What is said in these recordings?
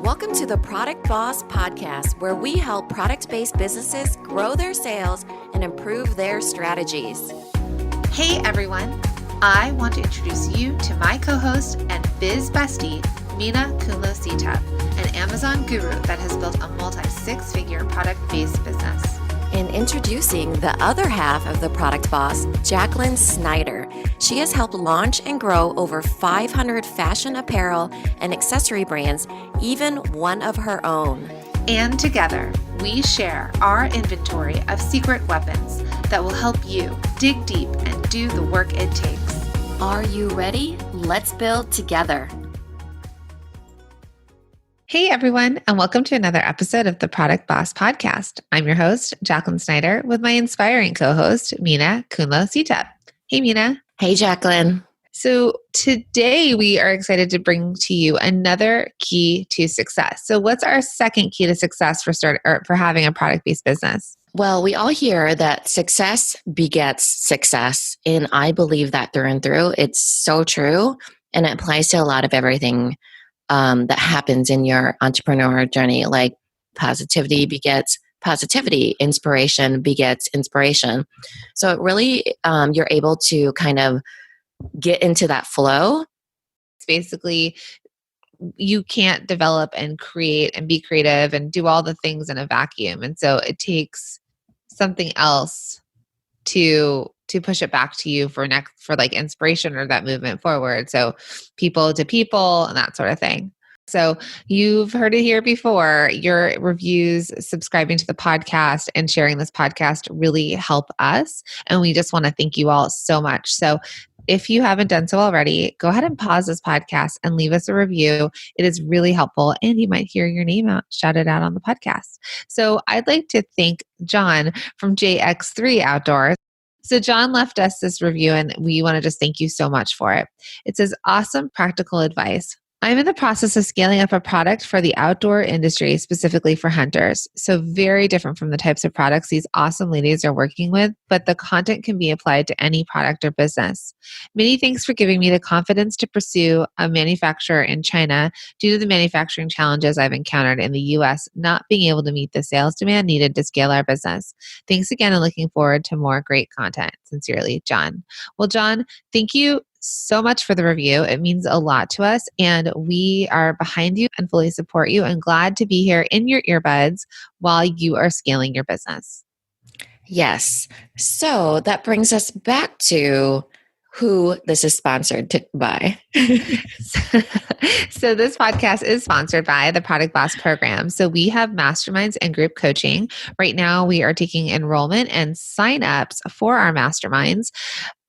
Welcome to the Product Boss Podcast, where we help product-based businesses grow their sales and improve their strategies. Hey everyone, I want to introduce you to my co-host and biz bestie, Mina Kunlo-Sitep, an Amazon guru that has built a multi-six-figure product-based business. And introducing the other half of the Product Boss, Jacqueline Snyder. She has helped launch and grow over 500 fashion apparel and accessory brands, even one of her own. And together, we share our inventory of secret weapons that will help you dig deep and do the work it takes. Are you ready? Let's build together. Hey everyone, and welcome to another episode of the Product Boss Podcast. I'm your host, Jacqueline Snyder, with my inspiring co-host, Mina Kunlo-Sitep. Hey Mina. Hey Jacqueline. So today we are excited to bring to you another key to success. So what's our second key to success for having a product-based business? Well, we all hear that success begets success, and I believe that through and through. It's so true, and it applies to a lot of everything that happens in your entrepreneurial journey. Like positivity begets positivity, inspiration begets inspiration. So it really, you're able to kind of get into that flow. It's basically, you can't develop and create and be creative and do all the things in a vacuum. And so it takes something else to push it back to you for like inspiration or that movement forward. So people to people and that sort of thing. So you've heard it here before. Your reviews, subscribing to the podcast, and sharing this podcast really help us. And we just want to thank you all so much. So if you haven't done so already, go ahead and pause this podcast and leave us a review. It is really helpful, and you might hear your name shouted out on the podcast. So I'd like to thank John from JX3 Outdoors. So John left us this review, and we want to just thank you so much for it. It says, awesome practical advice. I'm in the process of scaling up a product for the outdoor industry, specifically for hunters. So very different from the types of products these awesome ladies are working with, but the content can be applied to any product or business. Many thanks for giving me the confidence to pursue a manufacturer in China due to the manufacturing challenges I've encountered in the US, not being able to meet the sales demand needed to scale our business. Thanks again, and looking forward to more great content. Sincerely, John. Well, John, thank you so much for the review. It means a lot to us, and we are behind you and fully support you, and glad to be here in your earbuds while you are scaling your business. Yes. So that brings us back to who this is sponsored by. So this podcast is sponsored by the Product Boss program. So we have masterminds and group coaching. Right now we are taking enrollment and signups for our masterminds.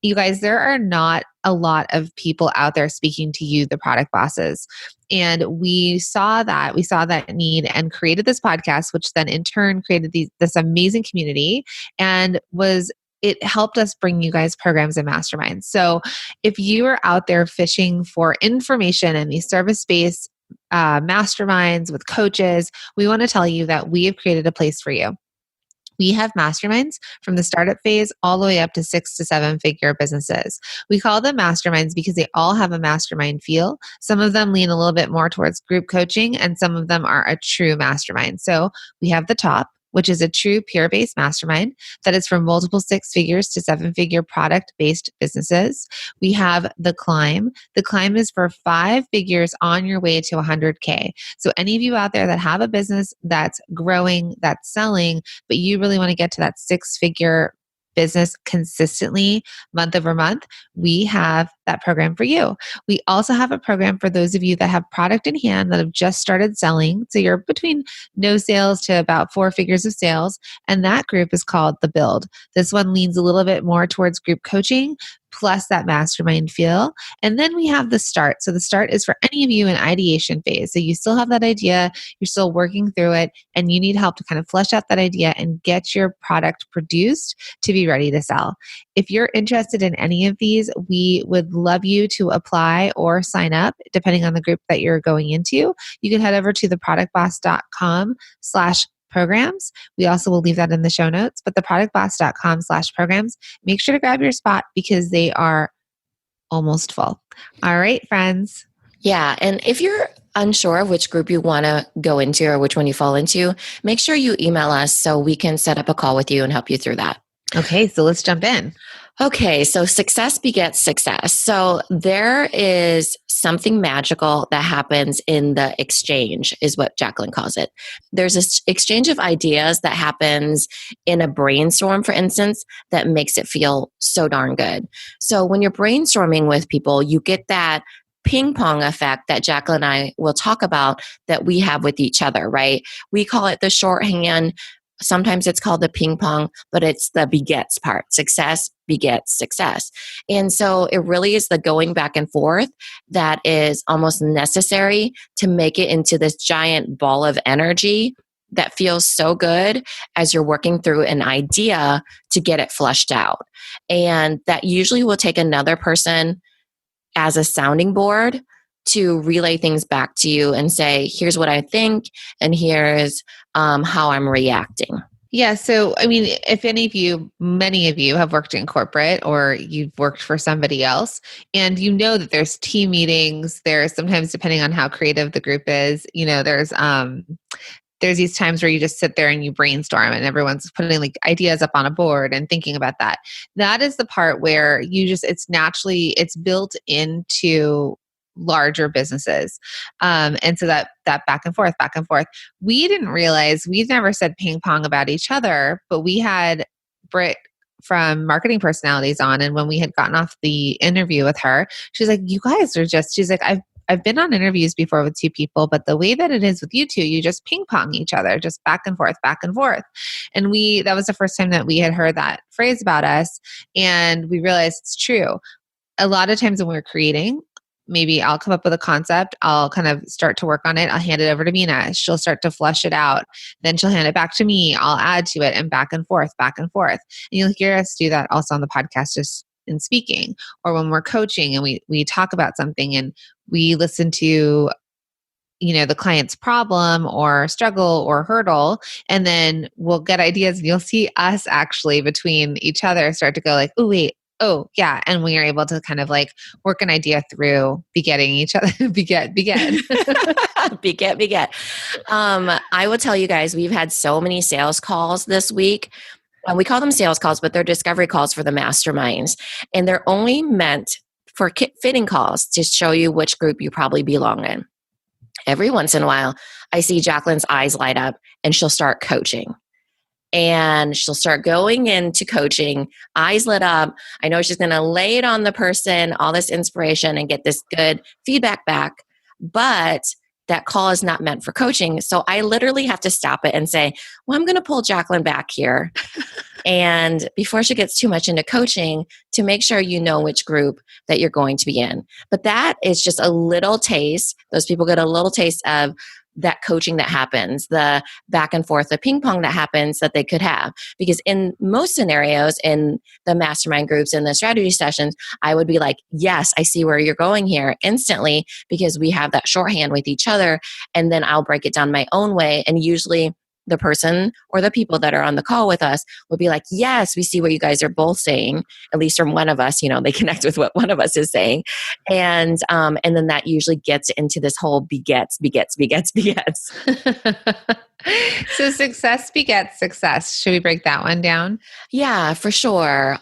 You guys, there are not a lot of people out there speaking to you, the product bosses. And we saw that need and created this podcast, which then in turn created this amazing community, and it helped us bring you guys programs and masterminds. So if you are out there fishing for information in these service-based masterminds with coaches, we want to tell you that we have created a place for you. We have masterminds from the startup phase all the way up to 6 to 7 figure businesses. We call them masterminds because they all have a mastermind feel. Some of them lean a little bit more towards group coaching, and some of them are a true mastermind. So we have the top, which is a true peer-based mastermind that is for multiple 6 figures to 7 figure product-based businesses. We have the climb. The climb is for 5 figures on your way to 100K. So any of you out there that have a business that's growing, that's selling, but you really want to get to that 6-figure business consistently month over month, we have that program for you. We also have a program for those of you that have product in hand that have just started selling. So you're between no sales to about 4 figures of sales. And that group is called The Build. This one leans a little bit more towards group coaching plus that mastermind feel. And then we have the start. So the start is for any of you in ideation phase. So you still have that idea, you're still working through it, and you need help to kind of flesh out that idea and get your product produced to be ready to sell. If you're interested in any of these, we would love you to apply or sign up, depending on the group that you're going into. You can head over to theproductboss.com/programs. We also will leave that in the show notes, but theproductboss.com/programs. Make sure to grab your spot because they are almost full. All right, friends. Yeah. And if you're unsure of which group you want to go into or which one you fall into, make sure you email us so we can set up a call with you and help you through that. Okay, so let's jump in. Okay, so success begets success. So there is something magical that happens in the exchange, is what Jacqueline calls it. There's this exchange of ideas that happens in a brainstorm, for instance, that makes it feel so darn good. So when you're brainstorming with people, you get that ping pong effect that Jacqueline and I will talk about that we have with each other, right? We call it the shorthand. Sometimes it's called the ping pong, but it's the begets part. Success begets success. And so it really is the going back and forth that is almost necessary to make it into this giant ball of energy that feels so good as you're working through an idea to get it flushed out. And that usually will take another person as a sounding board to relay things back to you and say, here's what I think, and here's how I'm reacting. Yeah. So, I mean, if any of you, many of you have worked in corporate or you've worked for somebody else, and you know that there's team meetings, there's sometimes, depending on how creative the group is, there's these times where you just sit there and you brainstorm and everyone's putting like ideas up on a board and thinking about that. That is the part where it's built into larger businesses. And so that back and forth, we didn't realize, we've never said ping pong about each other, but we had Britt from Marketing Personalities on. And when we had gotten off the interview with her, she's like, you guys are just, she's like, I've been on interviews before with two people, but the way that it is with you two, you just ping pong each other, just back and forth, back and forth. And that was the first time that we had heard that phrase about us. And we realized it's true. A lot of times when we're creating, maybe I'll come up with a concept, I'll kind of start to work on it, I'll hand it over to Mina, she'll start to flush it out, then she'll hand it back to me, I'll add to it, and back and forth, back and forth. And you'll hear us do that also on the podcast, just in speaking, or when we're coaching and we talk about something and we listen to the client's problem or struggle or hurdle, and then we'll get ideas, and you'll see us actually between each other start to go like, oh wait, oh yeah, and we are able to kind of like work an idea through begetting each other. beget beget. I will tell you guys, we've had so many sales calls this week. We call them sales calls, but they're discovery calls for the masterminds, and they're only meant for fitting calls to show you which group you probably belong in. Every once in a while, I see Jacqueline's eyes light up and she'll start coaching. And she'll start going into coaching, eyes lit up. I know she's going to lay it on the person, all this inspiration, and get this good feedback back. But that call is not meant for coaching. So I literally have to stop it and say, well, I'm going to pull Jacqueline back here. And before she gets too much into coaching, to make sure you know which group that you're going to be in. But that is just a little taste. Those people get a little taste of that coaching that happens, the back and forth, the ping pong that happens that they could have. Because in most scenarios, in the mastermind groups and the strategy sessions, I would be like, yes, I see where you're going here instantly, because we have that shorthand with each other. And then I'll break it down my own way. And usually the person or the people that are on the call with us will be like, yes, we see what you guys are both saying, at least from one of us, they connect with what one of us is saying. And then that usually gets into this whole begets. So success begets success. Should we break that one down? Yeah, for sure.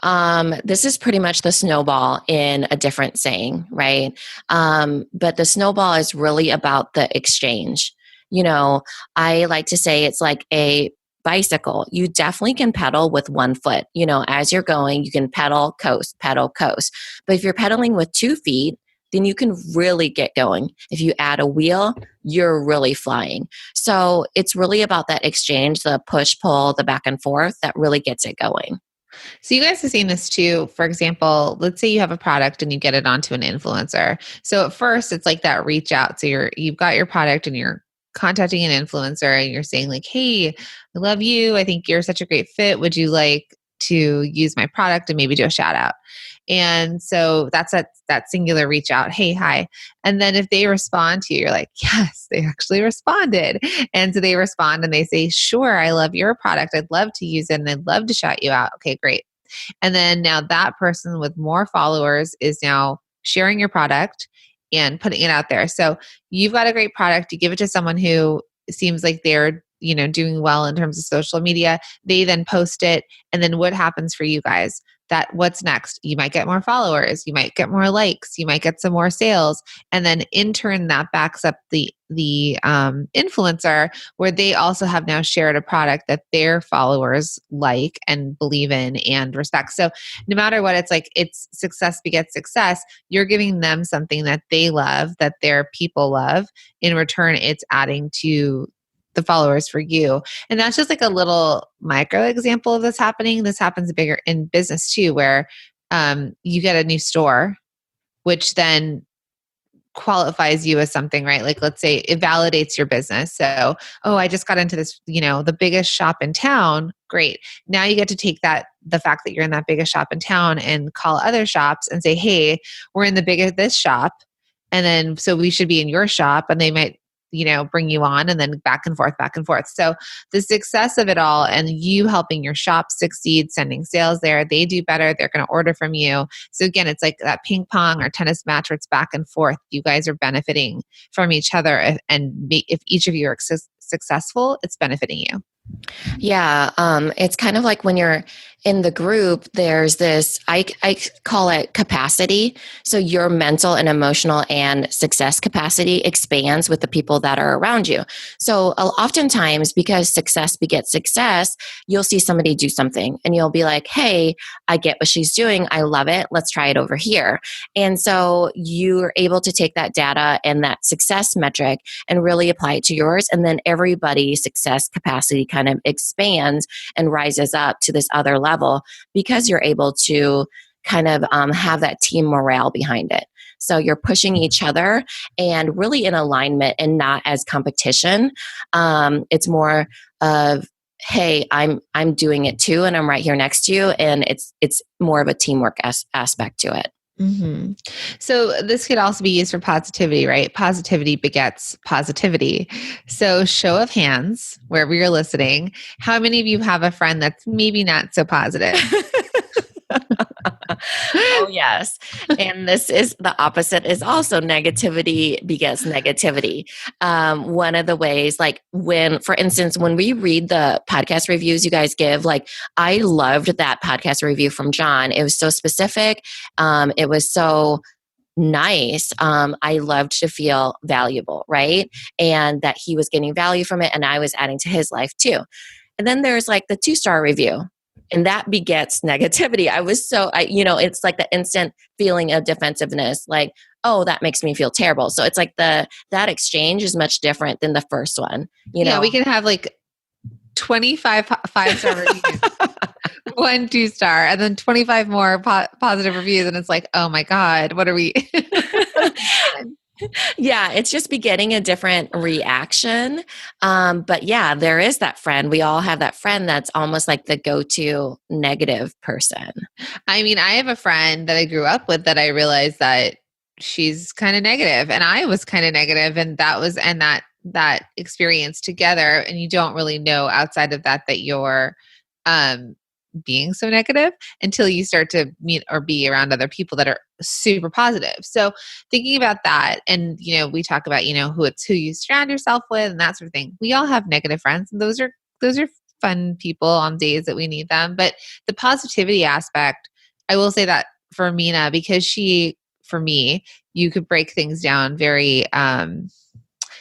This is pretty much the snowball in a different saying, right? But the snowball is really about the exchange. I like to say it's like a bicycle. You definitely can pedal with one foot. As you're going, you can pedal, coast. But if you're pedaling with 2 feet, then you can really get going. If you add a wheel, you're really flying. So it's really about that exchange, the push, pull, the back and forth that really gets it going. So you guys have seen this too. For example, let's say you have a product and you get it onto an influencer. So at first it's like that reach out. So you've got your product and you're contacting an influencer and you're saying like, hey, I love you. I think you're such a great fit. Would you like to use my product and maybe do a shout out? And so that's that singular reach out. Hey, hi. And then if they respond to you, you're like, yes, they actually responded. And so they respond and they say, sure, I love your product. I'd love to use it and I'd love to shout you out. Okay, great. And then now that person with more followers is now sharing your product and putting it out there. So you've got a great product. You give it to someone who seems like they're, doing well in terms of social media. They then post it. And then what happens for you guys? That what's next? You might get more followers. You might get more likes. You might get some more sales. And then in turn, that backs up the influencer, where they also have now shared a product that their followers like and believe in and respect. So no matter what, it's like, it's success begets success. You're giving them something that they love, that their people love. In return, it's adding to the followers for you. And that's just like a little micro example of this happening. This happens bigger in business too, where you get a new store, which then qualifies you as something, right? Like, let's say it validates your business. So, oh, I just got into this, the biggest shop in town. Great. Now you get to take the fact that you're in that biggest shop in town and call other shops and say, hey, we're in the biggest this shop. And then, so we should be in your shop, and they might, bring you on, and then back and forth, back and forth. So the success of it all, and you helping your shop succeed, sending sales there, they do better. They're going to order from you. So again, it's like that ping pong or tennis match where it's back and forth. You guys are benefiting from each other. If each of you are successful, it's benefiting you. Yeah. It's kind of like when you're in the group, there's this, I call it capacity. So your mental and emotional and success capacity expands with the people that are around you. So oftentimes, because success begets success, you'll see somebody do something and you'll be like, hey, I get what she's doing. I love it. Let's try it over here. And so you're able to take that data and that success metric and really apply it to yours. And then everybody's success capacity kind of expands and rises up to this other level, because you're able to kind of have that team morale behind it. So you're pushing each other and really in alignment and not as competition. It's more of, hey, I'm doing it too, and I'm right here next to you, and it's more of a teamwork aspect to it. Mm-hmm. So this could also be used for positivity, right? Positivity begets positivity. So show of hands, wherever you're listening, how many of you have a friend that's maybe not so positive? Oh, yes. And this is the opposite, is also negativity begets negativity. One of the ways, like for instance, when we read the podcast reviews you guys give, like I loved that podcast review from John. It was so specific. It was so nice. I loved to feel valuable, right? And that he was getting value from it, and I was adding to his life too. And then there's like the 2-star review, and that begets negativity. It's like the instant feeling of defensive-ness, like, oh, that makes me feel terrible. So it's like that exchange is much different than the first one. Yeah, we can have like 25 5-star reviews, 1 2-star, and then 25 more positive reviews. And it's like, oh my God, what are we? Yeah, it's just getting a different reaction. But yeah, there is that friend. We all have that friend that's almost like the go-to negative person. I mean, I have a friend that I grew up with that I realized that she's kind of negative, and I was kind of negative, and that experience together, and you don't really know outside of that you're being so negative until you start to meet or be around other people that are super positive. So thinking about that, and we talk about who you surround yourself with and that sort of thing. We all have negative friends, and those are fun people on days that we need them. But the positivity aspect, I will say that for Mina, because for me, you could break things down very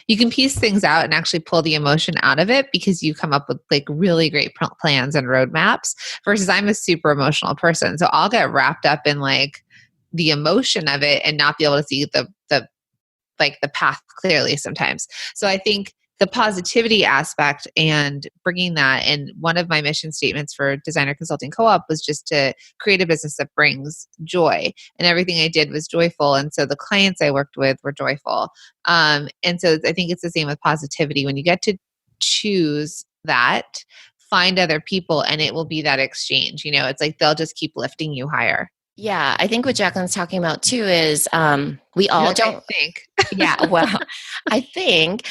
you can piece things out and actually pull the emotion out of it, because you come up with like really great plans and roadmaps, versus I'm a super emotional person. So I'll get wrapped up in like the emotion of it and not be able to see the path clearly sometimes. So I think the positivity aspect and bringing that, and one of my mission statements for Designer Consulting Co-op was just to create a business that brings joy, and everything I did was joyful. And so the clients I worked with were joyful. And so I think it's the same with positivity. When you get to choose that, find other people, and it will be that exchange. It's like they'll just keep lifting you higher. Yeah, I think what Jacqueline's talking about too is we all don't think. Yeah, well, I think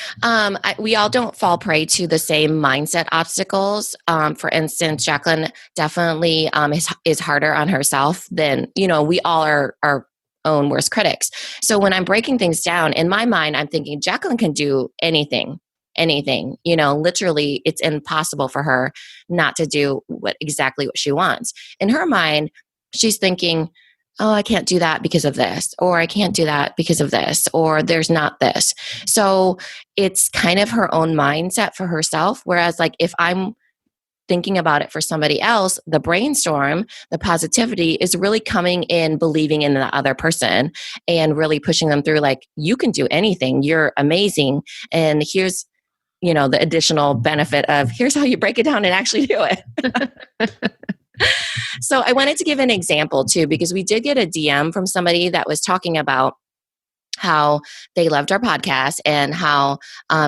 we all don't fall prey to the same mindset obstacles. For instance, Jacqueline definitely is harder on herself than we all are own worst critics. So when I'm breaking things down in my mind, I'm thinking Jacqueline can do anything, literally it's impossible for her not to do exactly what she wants. In her mind, she's thinking, oh, I can't do that because of this, or I can't do that because of this, or there's not this. So it's kind of her own mindset for herself. Whereas like if I'm thinking about it for somebody else, the brainstorm, the positivity is really coming in, believing in the other person and really pushing them through like, you can do anything. You're amazing. And here's, the additional benefit of here's how you break it down and actually do it. So I wanted to give an example too, because we did get a DM from somebody that was talking about how they loved our podcast and how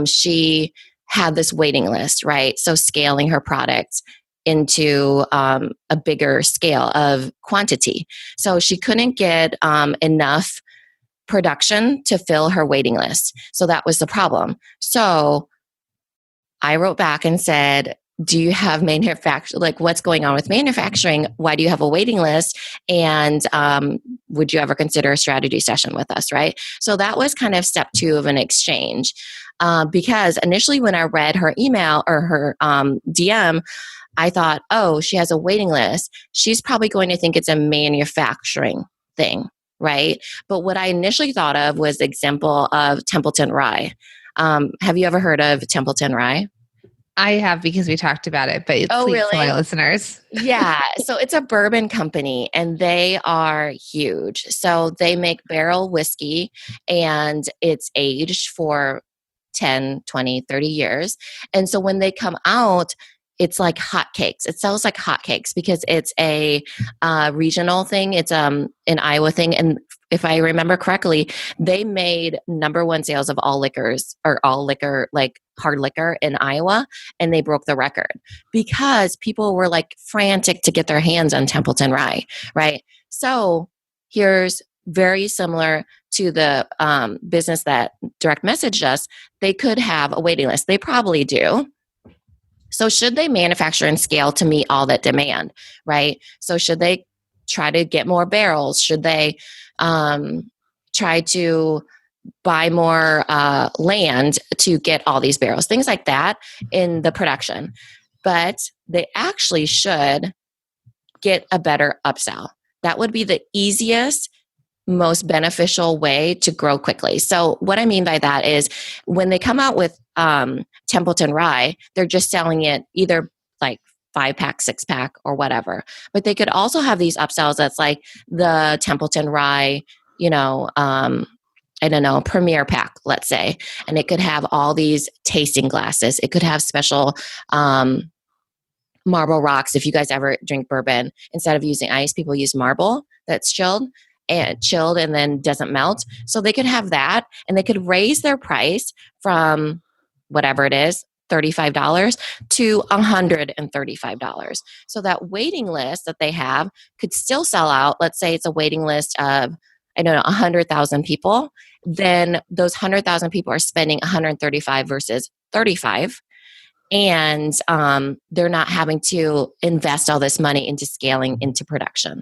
she had this waiting list, right? So scaling her products into a bigger scale of quantity. So she couldn't get enough production to fill her waiting list. So that was the problem. So I wrote back and said, do you have manufacturing? Like, what's going on with manufacturing? Why do you have a waiting list? And would you ever consider a strategy session with us? Right. So that was kind of step 2 of an exchange. Because initially, when I read her email or her DM, I thought, oh, she has a waiting list. She's probably going to think it's a manufacturing thing. Right. But what I initially thought of was the example of Templeton Rye. Have you ever heard of Templeton Rye? I have, because we talked about it, but Oh, please really? tell my listeners. Yeah. So it's a bourbon company and they are huge. So they make barrel whiskey and it's aged for 10, 20, 30 years. And so when they come out, it's like hotcakes. It sells like hotcakes because it's a regional thing. It's an Iowa thing. And if I remember correctly, they made number 1 sales of all liquors or all liquor, like hard liquor in Iowa. And they broke the record because people were like frantic to get their hands on Templeton Rye, right? So here's very similar to the business that direct messaged us. They could have a waiting list. They probably do. So should they manufacture and scale to meet all that demand, right? So should they try to get more barrels? Should they try to buy more land to get all these barrels? Things like that in the production. But they actually should get a better upsell. That would be the easiest, most beneficial way to grow quickly. So what I mean by that is when they come out with Templeton Rye, they're just selling it either like 5-pack, 6-pack or whatever. But they could also have these upsells that's like the Templeton Rye, I don't know, premier pack, let's say. And it could have all these tasting glasses. It could have special marble rocks. If you guys ever drink bourbon, instead of using ice, people use marble that's chilled and then doesn't melt. So they could have that and they could raise their price from whatever it is, $35 to $135. So that waiting list that they have could still sell out. Let's say it's a waiting list of, 100,000 people. Then those 100,000 people are spending 135 versus 35. And they're not having to invest all this money into scaling into production.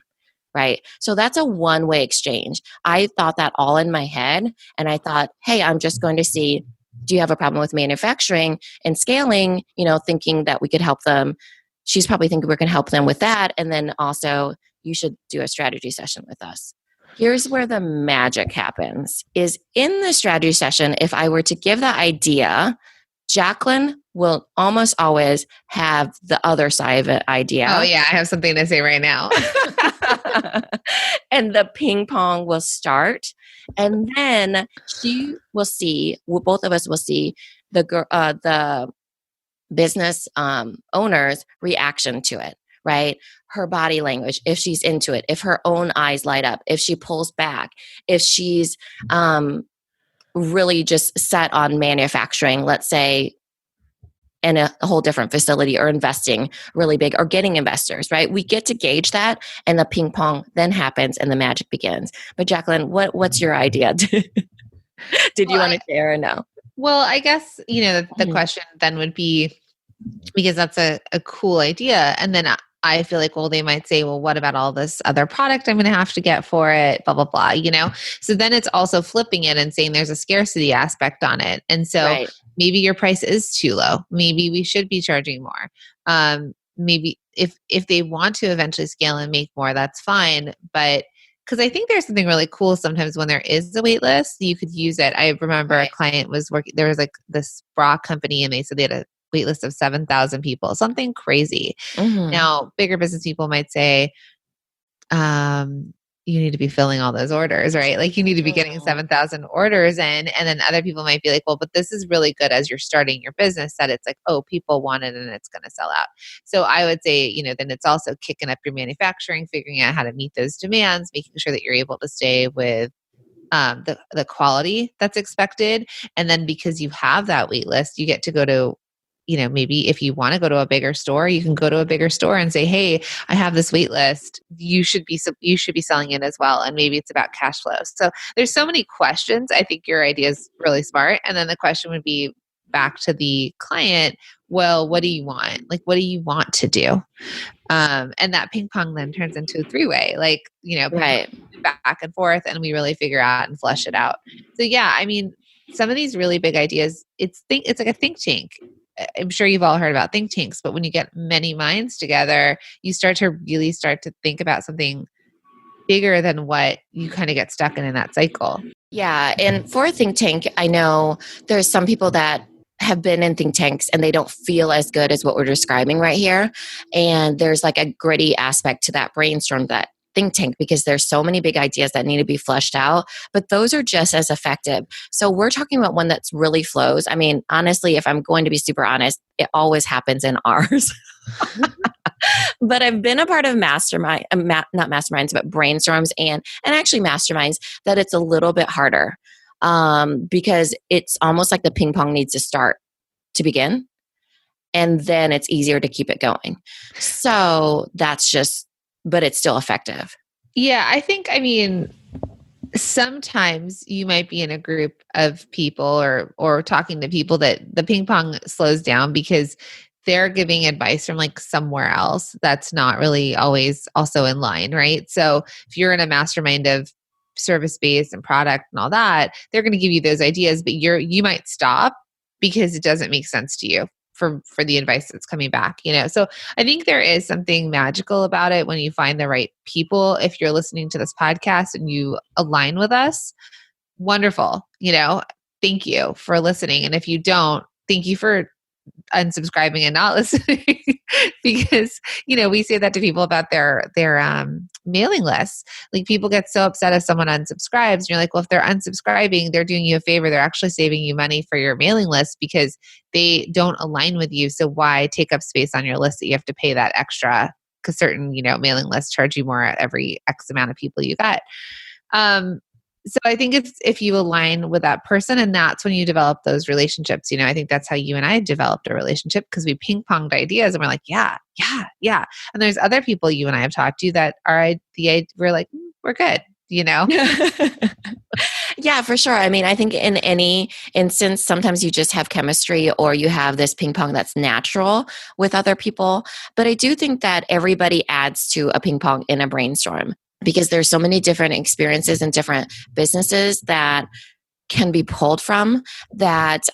Right. So that's a one-way exchange. I thought that all in my head. And I thought, hey, I'm just going to see, do you have a problem with manufacturing and scaling, thinking that we could help them. She's probably thinking we're going to help them with that. And then also you should do a strategy session with us. Here's where the magic happens is in the strategy session. If I were to give the idea, Jacqueline will almost always have the other side of the idea. Oh yeah. I have something to say right now. And the ping pong will start. And then both of us will see the business owner's reaction to it, right? Her body language, if she's into it, if her own eyes light up, if she pulls back, if she's really just set on manufacturing, let's say, in a whole different facility or investing really big or getting investors, right? We get to gauge that and the ping pong then happens and the magic begins. But Jacqueline, what's your idea? Did you want to share or no? Well, I guess, the question then would be, because that's a cool idea. And then I feel like, well, they might say, well, what about all this other product I'm going to have to get for it, blah, blah, blah, So then it's also flipping it and saying there's a scarcity aspect on it. And so Right. maybe your price is too low. Maybe we should be charging more. Maybe if they want to eventually scale and make more, that's fine. But because I think there's something really cool sometimes when there is a wait list, you could use it. I remember a Right. client was working, there was like this bra company and they said they had a wait list of 7,000 people, something crazy. Mm-hmm. Now, bigger business people might say, you need to be filling all those orders, right? Like you need to be getting Mm-hmm. 7,000 orders in. And then other people might be like, well, but this is really good as you're starting your business that it's like, oh, people want it and it's going to sell out. So I would say, then it's also kicking up your manufacturing, figuring out how to meet those demands, making sure that you're able to stay with the quality that's expected. And then because you have that wait list, you get to go to, maybe if you want to go to a bigger store, you can go to a bigger store and say, hey, I have this wait list. You should be selling it as well. And maybe it's about cash flow. So there's so many questions. I think your idea is really smart. And then the question would be back to the client, well, what do you want? Like, what do you want to do? And that ping pong then turns into a three-way, like, ping pong Right. back and forth, and we really figure out and flesh it out. So yeah, I mean, some of these really big ideas, it's like a think tank. I'm sure you've all heard about think tanks, but when you get many minds together, you start to think about something bigger than what you kind of get stuck in that cycle. Yeah. And for a think tank, I know there's some people that have been in think tanks and they don't feel as good as what we're describing right here. And there's like a gritty aspect to that brainstorm, that think tank, because there's so many big ideas that need to be fleshed out, but those are just as effective. So we're talking about one that's really flows. I mean, honestly, if I'm going to be super honest, it always happens in ours. But I've been a part of mastermind, not masterminds, but brainstorms and actually masterminds that it's a little bit harder, because it's almost like the ping pong needs to start to begin, and then it's easier to keep it going. So that's just, but it's still effective. Yeah, I mean, sometimes you might be in a group of people or talking to people that the ping pong slows down because they're giving advice from like somewhere else that's not really always also in line, right? So if you're in a mastermind of service based and product and all that, they're going to give you those ideas, but you might stop because it doesn't make sense to you for the advice that's coming back, So I think there is something magical about it when you find the right people. If you're listening to this podcast and you align with us, wonderful, thank you for listening. And if you don't, thank you for unsubscribing and not listening because we say that to people about their mailing lists. Like people get so upset if someone unsubscribes and you're like, well, if they're unsubscribing, they're doing you a favor. They're actually saving you money for your mailing list because they don't align with you. So why take up space on your list that you have to pay that extra, because certain mailing lists charge you more at every X amount of people you get. So I think it's if you align with that person, and that's when you develop those relationships. I think that's how you and I developed a relationship, because we ping ponged ideas and we're like, yeah, yeah, yeah. And there's other people you and I have talked to that we're like, we're good, Yeah, for sure. I mean, I think in any instance, sometimes you just have chemistry or you have this ping pong that's natural with other people. But I do think that everybody adds to a ping pong in a brainstorm, because there's so many different experiences and different businesses that can be pulled from, that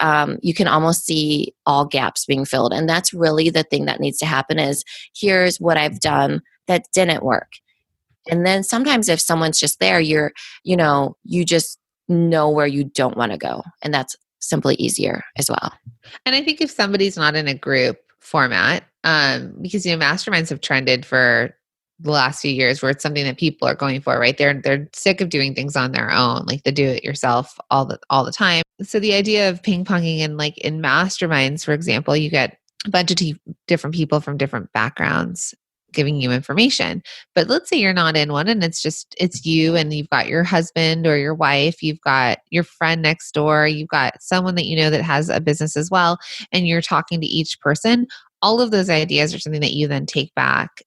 you can almost see all gaps being filled. And that's really the thing that needs to happen is, here's what I've done that didn't work. And then sometimes if someone's just there, you just know where you don't want to go. And that's simply easier as well. And I think if somebody's not in a group format, because masterminds have trended for the last few years, where it's something that people are going for, right? They're sick of doing things on their own, like the do it yourself all the time. So the idea of ping ponging in masterminds, for example, you get a bunch of different people from different backgrounds giving you information. But let's say you're not in one and it's you and you've got your husband or your wife, you've got your friend next door, you've got someone that that has a business as well, and you're talking to each person. All of those ideas are something that you then take back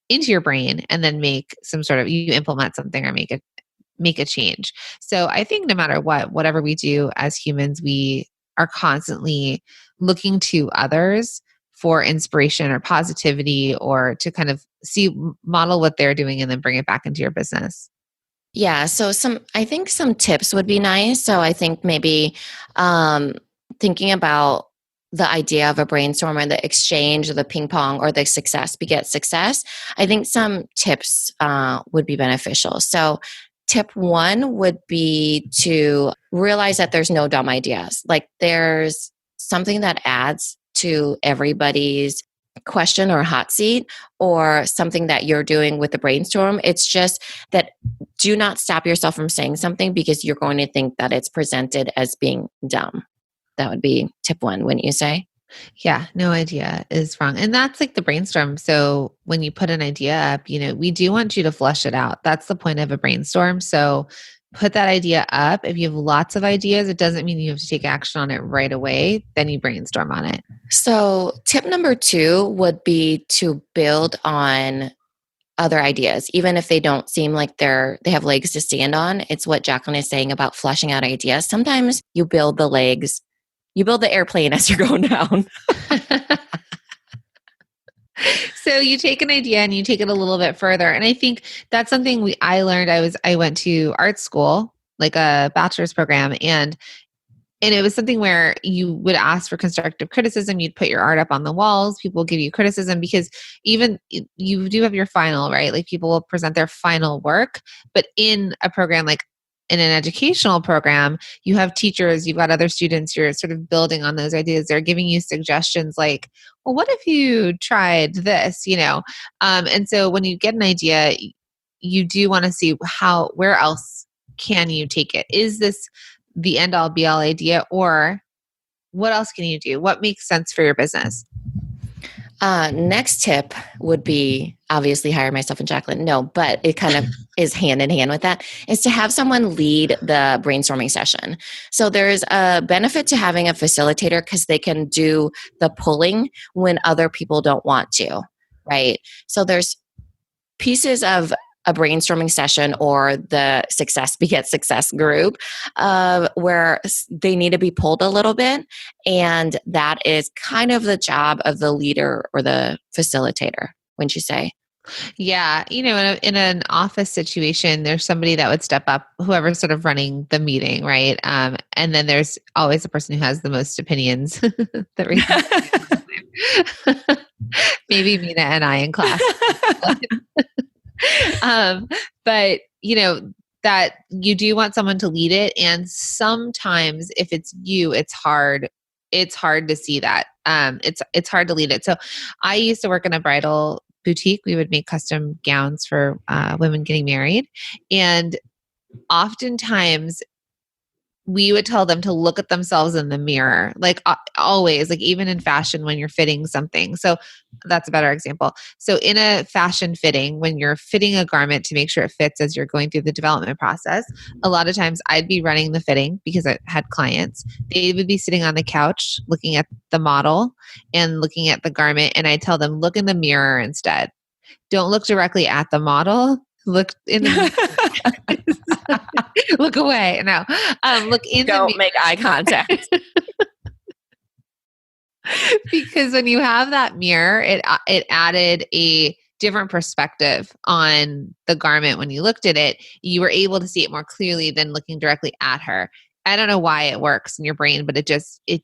into your brain and then make some sort of, you implement something or make a change. So I think no matter whatever we do as humans, we are constantly looking to others for inspiration or positivity, or to kind of model what they're doing and then bring it back into your business? Yeah. So I think some tips would be nice. So I think maybe um, thinking about the idea of a brainstorm or the exchange or the ping pong or the success begets success. I think some tips would be beneficial. So tip one would be to realize that there's no dumb ideas. Like there's something that adds to everybody's question or hot seat or something that you're doing with the brainstorm. It's just that do not stop yourself from saying something because you're going to think that it's presented as being dumb. That would be tip one, wouldn't you say? Yeah, no idea is wrong. And that's like the brainstorm. So when you put an idea up, we do want you to flush it out. That's the point of a brainstorm. So put that idea up. If you have lots of ideas, it doesn't mean you have to take action on it right away. Then you brainstorm on it. So tip number two would be to build on other ideas, even if they don't seem like they have legs to stand on. It's what Jacqueline is saying about fleshing out ideas. Sometimes you build the legs, you build the airplane as you're going down. So you take an idea and you take it a little bit further. And I think that's something I learned. I went to art school, like a bachelor's program, and it was something where you would ask for constructive criticism. You'd put your art up on the walls. People give you criticism because even you do have your final, right? Like people will present their final work, but in a program like in an educational program, you have teachers, you've got other students, you're sort of building on those ideas. They're giving you suggestions like, well, what if you tried this, And so when you get an idea, you do want to see where else can you take it? Is this the end all be all idea, or what else can you do? What makes sense for your business? Next tip would be obviously hire myself and Jacqueline. No, but it kind of is hand in hand with that, is to have someone lead the brainstorming session. So there's a benefit to having a facilitator because they can do the pulling when other people don't want to, right? So there's pieces of a brainstorming session or the success begets success group where they need to be pulled a little bit. And that is kind of the job of the leader or the facilitator, wouldn't you say? Yeah. In an office situation, there's somebody that would step up, whoever's sort of running the meeting, right? And then there's always the person who has the most opinions that maybe Mina and I in class. But that you do want someone to lead it. And sometimes if it's you, it's hard to see that. It's hard to lead it. So I used to work in a bridal boutique. We would make custom gowns for women getting married. And oftentimes we would tell them to look at themselves in the mirror, like always, like even in fashion when you're fitting something. So that's a better example. So in a fashion fitting, when you're fitting a garment to make sure it fits as you're going through the development process, a lot of times I'd be running the fitting because I had clients. They would be sitting on the couch looking at the model and looking at the garment. And I tell them, look in the mirror instead. Don't look directly at the model. Look in the look away. No, look in the mirror. Don't make eye contact. Because when you have that mirror, it added a different perspective on the garment. When you looked at it, you were able to see it more clearly than looking directly at her. I don't know why it works in your brain, but it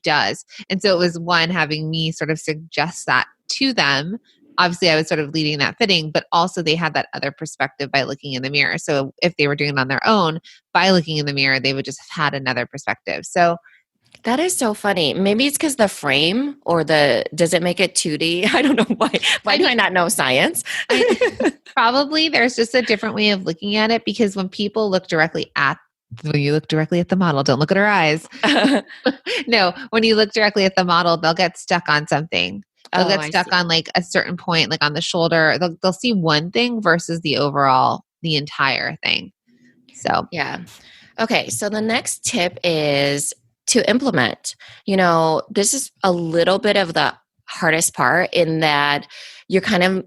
does. And so it was having me sort of suggest that to them. Obviously I was sort of leading that fitting, but also they had that other perspective by looking in the mirror. So if they were doing it on their own, by looking in the mirror, they would just have had another perspective. So that is so funny. Maybe it's because the frame or does it make it 2D? I don't know why. Why do I not know science? Probably there's just a different way of looking at it, because when you look directly at the model, don't look at her eyes. No, when you look directly at the model, they'll get stuck on something. They'll get stuck on like a certain point, like on the shoulder. They'll see one thing versus the entire thing. So, yeah. Okay. So the next tip is to implement. This is a little bit of the hardest part in that you're kind of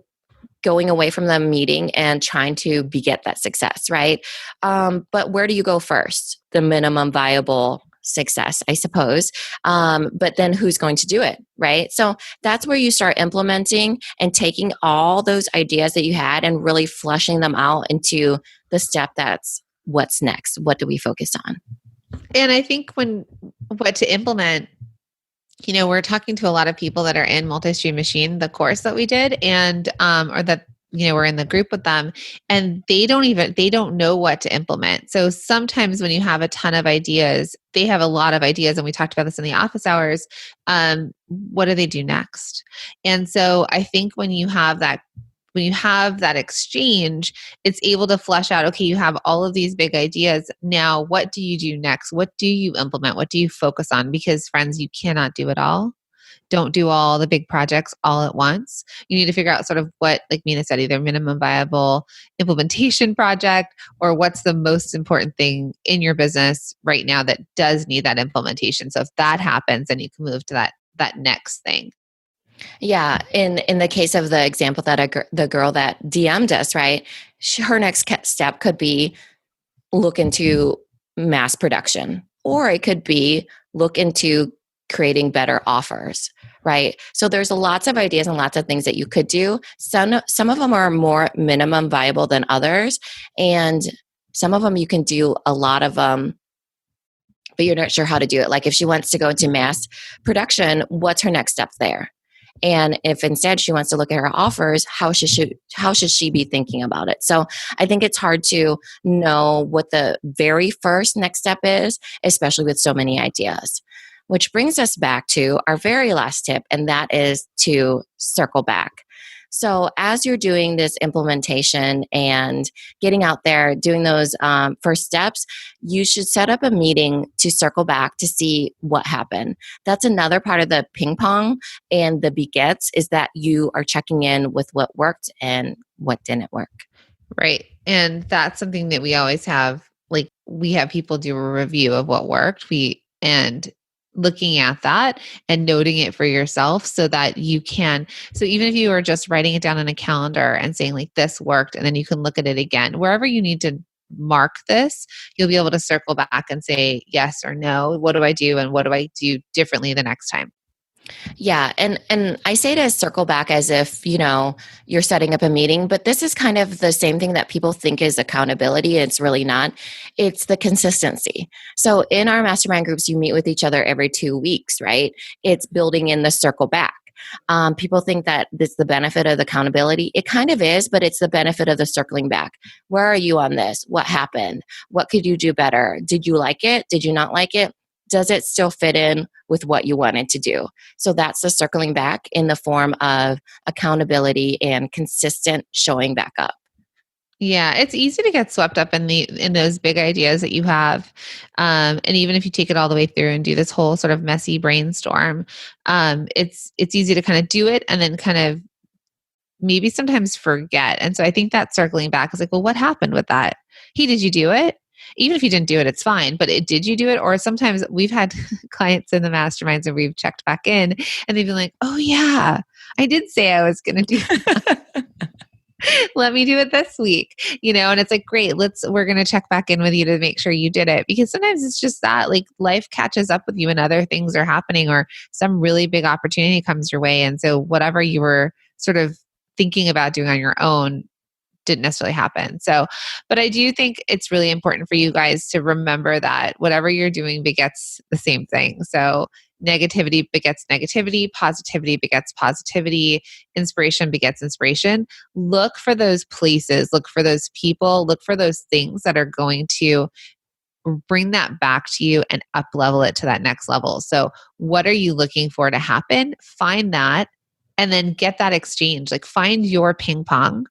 going away from the meeting and trying to beget that success, right? But where do you go first? The minimum viable success, I suppose. But then who's going to do it, right? So that's where you start implementing and taking all those ideas that you had and really flushing them out into the step that's what's next. What do we focus on? And I think what to implement, we're talking to a lot of people that are in multi-stream machine, the course that we did, and or that we're in the group with them, and they don't know what to implement. So sometimes when you have a ton of ideas, they have a lot of ideas, and we talked about this in the office hours. What do they do next? And so I think when you have that exchange, it's able to flesh out, okay, you have all of these big ideas. Now, what do you do next? What do you implement? What do you focus on? Because friends, you cannot do it all. Don't do all the big projects all at once. You need to figure out sort of what, like Mina said, either minimum viable implementation project or what's the most important thing in your business right now that does need that implementation. So if that happens, then you can move to that next thing. Yeah, in the case of the example that the girl that DM'd us, right? Her next step could be look into mass production, or it could be look into creating better offers, right? So there's lots of ideas and lots of things that you could do. Some of them are more minimum viable than others, and some of them you can do a lot of them, but you're not sure how to do it. Like if she wants to go into mass production, what's her next step there? And if instead she wants to look at her offers, how should she be thinking about it? So I think it's hard to know what the very first next step is, especially with so many ideas. Which brings us back to our very last tip, and that is to circle back. So as you're doing this implementation and getting out there, doing those first steps, you should set up a meeting to circle back to see what happened. That's another part of the ping pong and the begets is that you are checking in with what worked and what didn't work. Right. And that's something that we always have. Like we have people do a review of what worked. And looking at that and noting it for yourself so that you can, so even if you are just writing it down on a calendar and saying like this worked, and then you can look at it again, wherever you need to mark this, you'll be able to circle back and say yes or no. What do I do? And what do I do differently the next time? Yeah. And I say to circle back as if, you're setting up a meeting, but this is kind of the same thing that people think is accountability. It's really not. It's the consistency. So in our mastermind groups, you meet with each other every 2 weeks, right? It's building in the circle back. People think that it's the benefit of the accountability. It kind of is, but it's the benefit of the circling back. Where are you on this? What happened? What could you do better? Did you like it? Did you not like it? Does it still fit in with what you wanted to do? So that's the circling back in the form of accountability and consistent showing back up. Yeah, it's easy to get swept up in those big ideas that you have, and even if you take it all the way through and do this whole sort of messy brainstorm, it's easy to kind of do it and then kind of maybe sometimes forget. And so I think that circling back is like, well, what happened with that? Hey, did you do it? Even if you didn't do it, it's fine. But did you do it? Or sometimes we've had clients in the masterminds and we've checked back in and they've been like, oh yeah, I did say I was going to do that. Let me do it this week, and it's like, great, we're going to check back in with you to make sure you did it. Because sometimes it's just that like life catches up with you and other things are happening or some really big opportunity comes your way. And so whatever you were sort of thinking about doing on your own didn't necessarily happen. So, but I do think it's really important for you guys to remember that whatever you're doing begets the same thing. So negativity begets negativity, positivity begets positivity, inspiration begets inspiration. Look for those places, look for those people, look for those things that are going to bring that back to you and up level it to that next level. So what are you looking for to happen? Find that. And then get that exchange, like find your ping pong,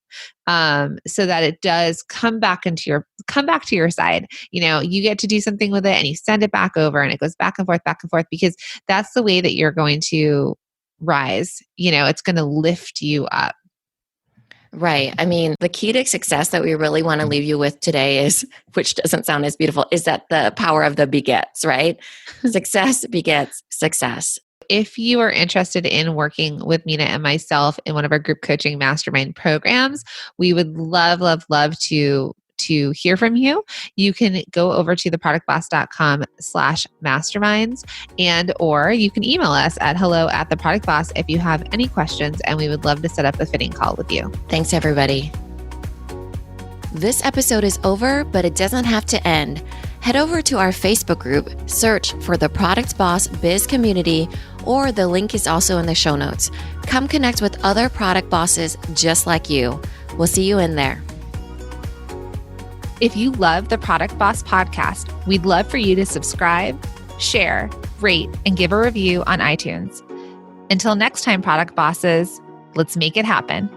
so that it does come back to your side. You get to do something with it and you send it back over and it goes back and forth, because that's the way that you're going to rise. It's going to lift you up. Right. I mean, the key to success that we really want to leave you with today is, which doesn't sound as beautiful, is that the power of the begets, right? Success begets success. If you are interested in working with Mina and myself in one of our group coaching mastermind programs, we would love to to hear from you, you can go over to theproductboss.com/masterminds, and or you can email us at hello@theproductboss if you have any questions, and we would love to set up a fitting call with you. Thanks, everybody. This episode is over, but it doesn't have to end. Head over to our Facebook group, search for the Product Boss Biz Community, or the link is also in the show notes. Come connect with other product bosses just like you. We'll see you in there. If you love the Product Boss podcast, we'd love for you to subscribe, share, rate, and give a review on iTunes. Until next time, Product Bosses, let's make it happen.